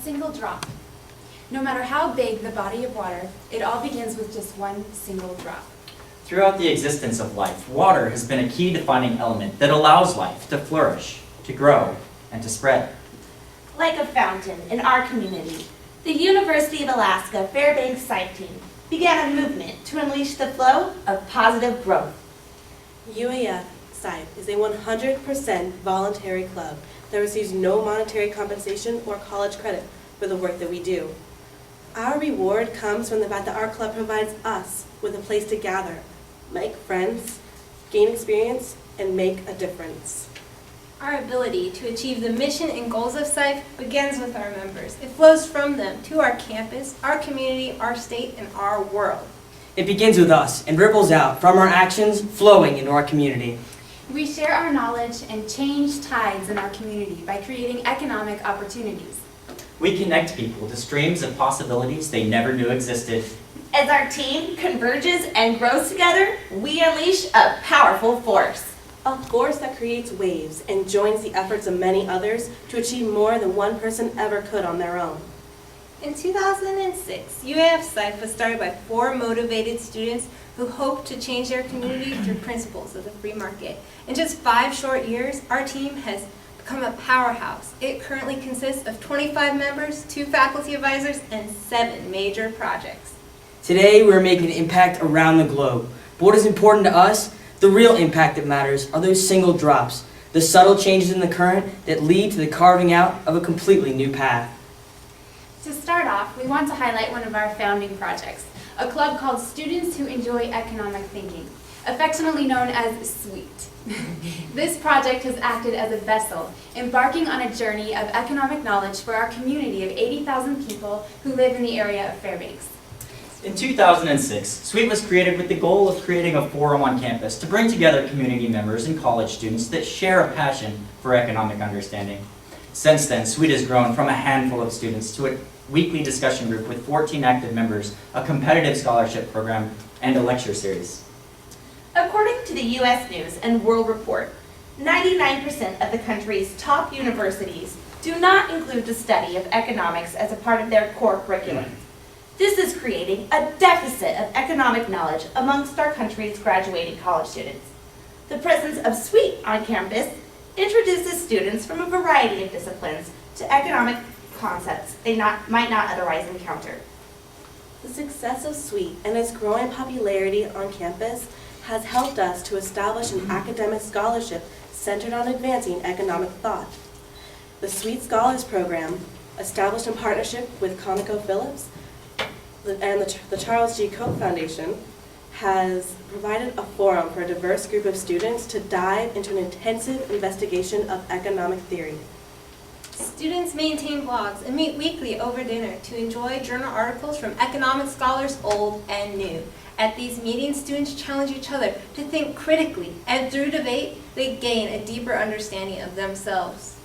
single drop. No matter how big the body of water, it all begins with just one single drop. Throughout the existence of life, water has been a key defining element that allows life to flourish, to grow, and to spread. Like a fountain in our community, the University of Alaska Fairbanks SIFE team began a movement to unleash the flow of positive growth. UAF SIFE is a 100% voluntary club that receives no monetary compensation or college credit for the work that we do. Our reward comes from the fact that our club provides us with a place to gather, make friends, gain experience, and make a difference. Our ability to achieve the mission and goals of SIFE begins with our members. It flows from them to our campus, our community, our state, and our world. It begins with us and ripples out from our actions flowing into our community. We share our knowledge and change tides in our community by creating economic opportunities. We connect people to streams of possibilities they never knew existed. As our team converges and grows together, we unleash a powerful force. A force that creates waves and joins the efforts of many others to achieve more than one person ever could on their own. In 2006, UAF SIFE was started by 4 motivated students who hoped to change their community through principles of the free market. In just 5 short years, our team has become a powerhouse. It currently consists of 25 members, 2 faculty advisors, and 7 major projects. Today, we're making an impact around the globe. But what is important to us, the real impact that matters, are those single drops, the subtle changes in the current that lead to the carving out of a completely new path. To start off, we want to highlight one of our founding projects, a club called Students Who Enjoy Economic Thinking, affectionately known as SWEET. This project has acted as a vessel, embarking on a journey of economic knowledge for our community of 80,000 people who live in the area of Fairbanks. In 2006, SWEET was created with the goal of creating a forum on campus to bring together community members and college students that share a passion for economic understanding. Since then, SWEET has grown from a handful of students to a weekly discussion group with 14 active members, a competitive scholarship program, and a lecture series. According to the U.S. News and World Report, 99% of the country's top universities do not include the study of economics as a part of their core curriculum. This is creating a deficit of economic knowledge amongst our country's graduating college students. The presence of SWEET on campus introduces students from a variety of disciplines to economic concepts they might not otherwise encounter. The success of SWEET and its growing popularity on campus has helped us to establish an academic scholarship centered on advancing economic thought. The SWEET Scholars Program, established in partnership with ConocoPhillips and the Charles G. Koch Foundation, has provided a forum for a diverse group of students to dive into an intensive investigation of economic theory. Students maintain blogs and meet weekly over dinner to enjoy journal articles from economic scholars old and new. At these meetings, students challenge each other to think critically, and through debate, they gain a deeper understanding of themselves.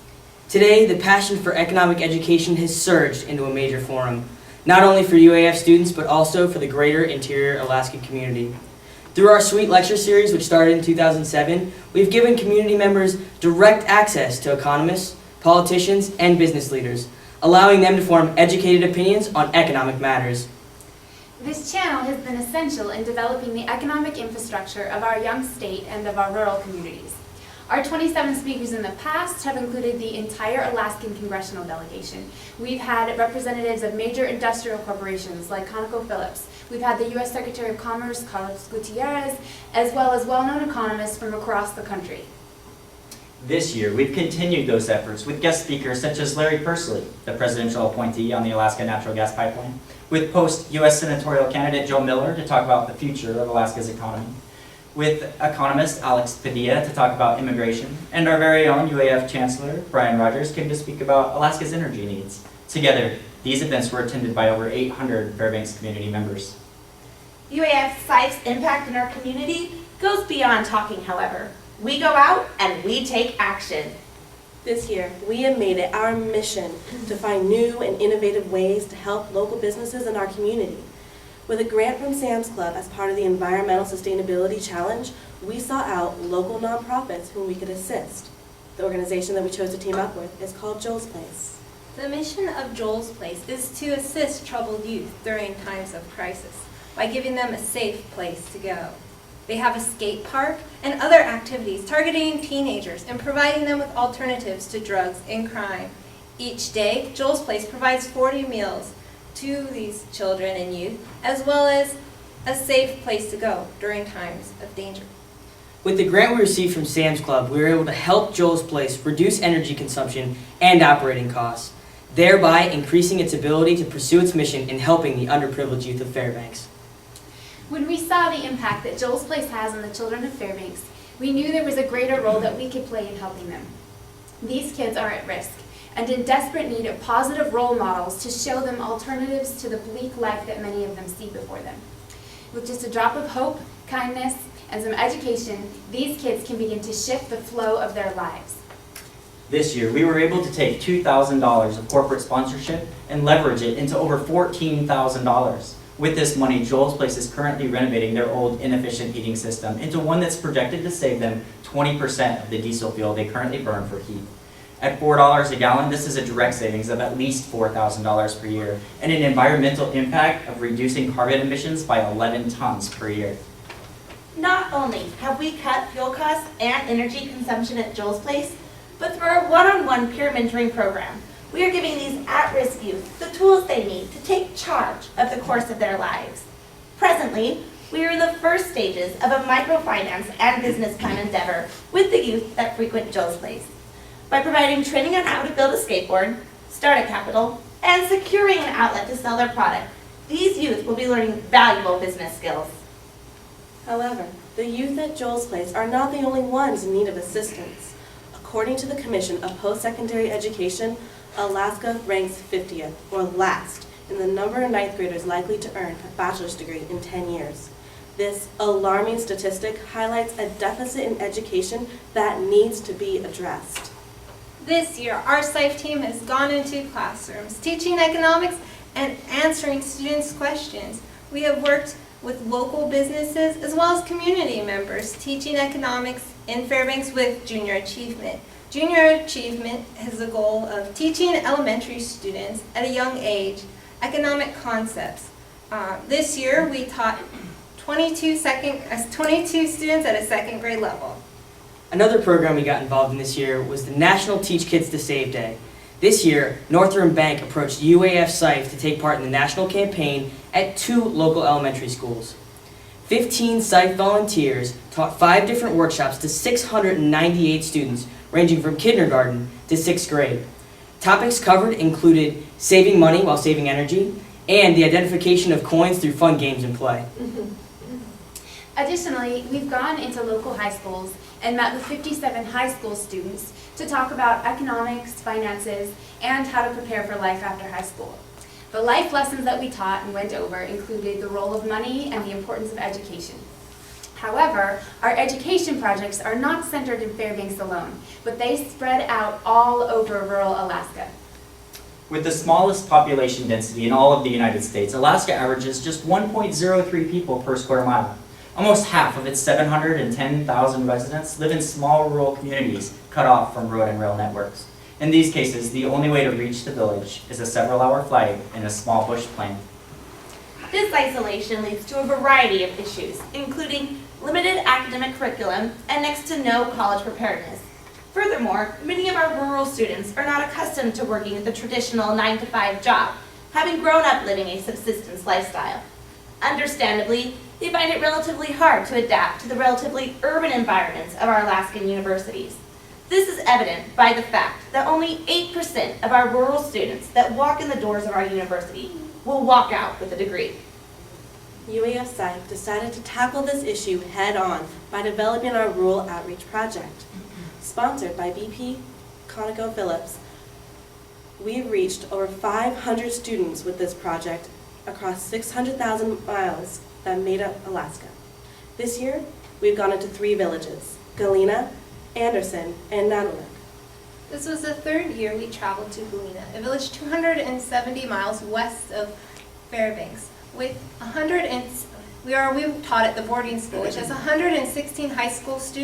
Today, the passion for economic education has surged into a major forum, not only for UAF students, but also for the greater interior Alaskan community. Through our SWEET lecture series, which started in 2007, we've given community members direct access to economists, politicians, and business leaders, allowing them to form educated opinions on economic matters. This channel has been essential in developing the economic infrastructure of our young state and of our rural communities. Our 27 speakers in the past have included the entire Alaskan congressional delegation. We've had representatives of major industrial corporations like ConocoPhillips. We've had the U.S. Secretary of Commerce, Carlos Gutierrez, as well as well-known economists from across the country. This year, we've continued those efforts with guest speakers such as Larry Pursley, the presidential appointee on the Alaska Natural Gas Pipeline, with post-U.S. senatorial candidate Joe Miller to talk about the future of Alaska's economy, with economist Alex Padilla to talk about immigration, and our very own UAF Chancellor, Brian Rogers, came to speak about Alaska's energy needs. Together, these events were attended by over 800 Fairbanks community members. UAF SIFE's impact in our community goes beyond talking, however. We go out and we take action. This year, we have made it our mission to find new and innovative ways to help local businesses in our community. With a grant from Sam's Club as part of the Environmental Sustainability Challenge, we sought out local nonprofits whom we could assist. The organization that we chose to team up with is called Joel's Place. The mission of Joel's Place is to assist troubled youth during times of crisis by giving them a safe place to go. They have a skate park and other activities targeting teenagers and providing them with alternatives to drugs and crime. Each day, Joel's Place provides 40 meals to these children and youth, as well as a safe place to go during times of danger. With the grant we received from Sam's Club, we were able to help Joel's Place reduce energy consumption and operating costs, thereby increasing its ability to pursue its mission in helping the underprivileged youth of Fairbanks. When we saw the impact that Joel's Place has on the children of Fairbanks, we knew there was a greater role that we could play in helping them. These kids are at risk and in desperate need of positive role models to show them alternatives to the bleak life that many of them see before them. With just a drop of hope, kindness, and some education, these kids can begin to shift the flow of their lives. This year, we were able to take $2,000 of corporate sponsorship and leverage it into over $14,000. With this money, Joel's Place is currently renovating their old inefficient heating system into one that's projected to save them 20% of the diesel fuel they currently burn for heat. At $4 a gallon, this is a direct savings of at least $4,000 per year and an environmental impact of reducing carbon emissions by 11 tons per year. Not only have we cut fuel costs and energy consumption at Joel's Place, but through our one-on-one peer mentoring program, we are giving these at-risk youth the tools they need to take charge of the course of their lives. Presently, we are in the first stages of a microfinance and business plan endeavor with the youth that frequent Joel's Place. By providing training on how to build a skateboard, start a capital, and securing an outlet to sell their product, these youth will be learning valuable business skills. However, the youth at Joel's Place are not the only ones in need of assistance. According to the Commission of Post-Secondary Education, Alaska ranks 50th, or last, in the number of ninth graders likely to earn a bachelor's degree in 10 years. This alarming statistic highlights a deficit in education that needs to be addressed. This year, our SIFE team has gone into classrooms, teaching economics and answering students' questions. We have worked with local businesses as well as community members, teaching economics in Fairbanks with Junior Achievement. Junior Achievement has the goal of teaching elementary students at a young age economic concepts. This year, we taught 22 students at a second grade level. Another program we got involved in this year was the National Teach Kids to Save Day. This year, Northern Bank approached UAF SIFE to take part in the national campaign at 2 local elementary schools. 15 SIFE volunteers taught 5 different workshops to 698 students, ranging from kindergarten to 6th grade. Topics covered included saving money while saving energy and the identification of coins through fun games and play. Additionally, we've gone into local high schools and met with 57 high school students to talk about economics, finances, and how to prepare for life after high school. The life lessons that we taught and went over included the role of money and the importance of education. However, our education projects are not centered in Fairbanks alone, but they spread out all over rural Alaska. With the smallest population density in all of the United States, Alaska averages just 1.03 people per square mile. Almost half of its 710,000 residents live in small rural communities cut off from road and rail networks. In these cases, the only way to reach the village is a several-hour flight in a small bush plane. This isolation leads to a variety of issues, including limited academic curriculum and next to no college preparedness. Furthermore, many of our rural students are not accustomed to working the traditional 9-to-5 job, having grown up living a subsistence lifestyle. Understandably, they find it relatively hard to adapt to the relatively urban environments of our Alaskan universities. This is evident by the fact that only 8% of our rural students that walk in the doors of our university will walk out with a degree. UAF SIFE decided to tackle this issue head-on by developing our Rural Outreach Project. Sponsored by BP ConocoPhillips, we've reached over 500 students with this project across 600,000 miles that made up Alaska. This year, we've gone into 3 villages: Galena, Anderson, and Nanook. This was the 3rd year we traveled to Galena, a village 270 miles west of Fairbanks. With we taught at the boarding school, which has 116 high school students.